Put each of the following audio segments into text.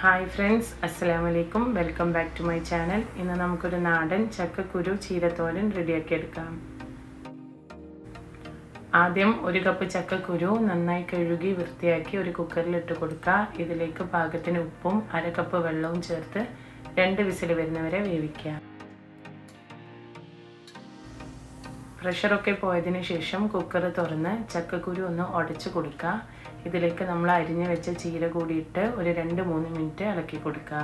Hi friends, അസ്സലാമു അലൈക്കും. Welcome back to my channel. ഇന്ന് നമുക്കൊരു നാടൻ ചക്കക്കുരു ചീരത്തോരൻ റെഡിയാക്കി എടുക്കാം. ആദ്യം ഒരു കപ്പ് ചക്കക്കുരു നന്നായി കഴുകി വൃത്തിയാക്കി ഒരു കുക്കറിലിട്ട് കൊടുക്കുക. ഇതിലേക്ക് പാകത്തിന് ഉപ്പും 1/2 കപ്പ് വെള്ളവും ചേർത്ത് 2 വിസിൽ വരുന്നവരെ വേവിക്കുക. പ്രഷറൊക്കെ പോയതിന് ശേഷം കുക്കർ തുറന്ന് ചക്കക്കുരു ഒന്ന് ഉടച്ച് കൊടുക്കുക. ഇതിലേക്ക് നമ്മൾ അരിഞ്ഞ് വെച്ച ചീര കൂടിയിട്ട് ഒരു 2-3 മിനിറ്റ് ഇളക്കി കൊടുക്കുക.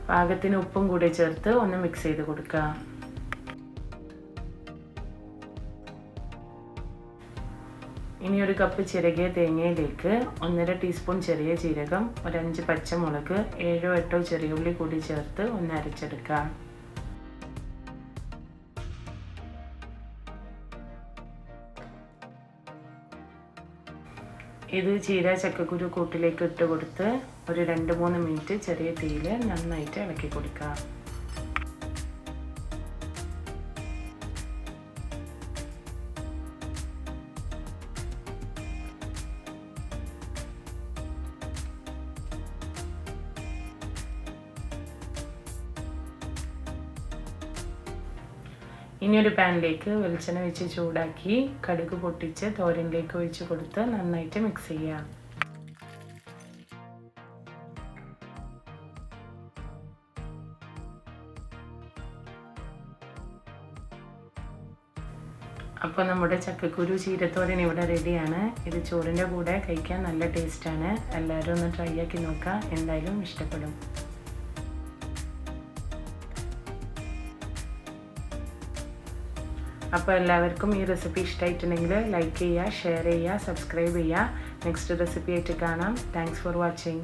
പാകത്തിന് ഉപ്പും കൂടി ചേർത്ത് ഒന്ന് മിക്സ് ചെയ്ത് കൊടുക്കുക. ഇനി ഒരു കപ്പ് ചിരകിയ തേങ്ങയിലേക്ക് 1.5 ടീസ്പൂൺ ചെറിയ ജീരകം, ഒരു 5 പച്ചമുളക്, 7-8 ചെറിയ ഉള്ളി കൂടി ചേർത്ത് ഒന്ന് അരച്ചെടുക്കുക. ഇത് ചീര ചക്കക്കുരു കൂട്ടിലേക്ക് ഇട്ട് കൊടുത്ത് ഒരു 2-3 മിനിറ്റ് ചെറിയ തീയിൽ നന്നായിട്ട് ഇളക്കി കൊടുക്കുക. ഇനി ഒരു പാനിലേക്ക് വെളിച്ചെണ്ണ വെച്ച് ചൂടാക്കി കടുക് പൊട്ടിച്ച് തോരനിലേക്ക് ഒഴിച്ച് കൊടുത്ത് നന്നായിട്ട് മിക്സ് ചെയ്യുക. അപ്പോൾ നമ്മുടെ ചക്കക്കുരു ചീരത്തോരൻ ഇവിടെ റെഡിയാണ്. ഇത് ചോറിൻ്റെ കൂടെ കഴിക്കാൻ നല്ല ടേസ്റ്റാണ്. എല്ലാവരും ഒന്ന് ട്രൈ ആക്കി നോക്കുക, എന്തായാലും ഇഷ്ടപ്പെടും. അപ്പോൾ എല്ലാവർക്കും ഈ റെസിപ്പി ഇഷ്ടമായിട്ടുണ്ടെങ്കിൽ ലൈക്ക് ചെയ്യുക, ഷെയർ ചെയ്യുക, സബ്സ്ക്രൈബ് ചെയ്യുക. നെക്സ്റ്റ് റെസിപ്പി ആയിട്ട് കാണാം. Thanks for watching.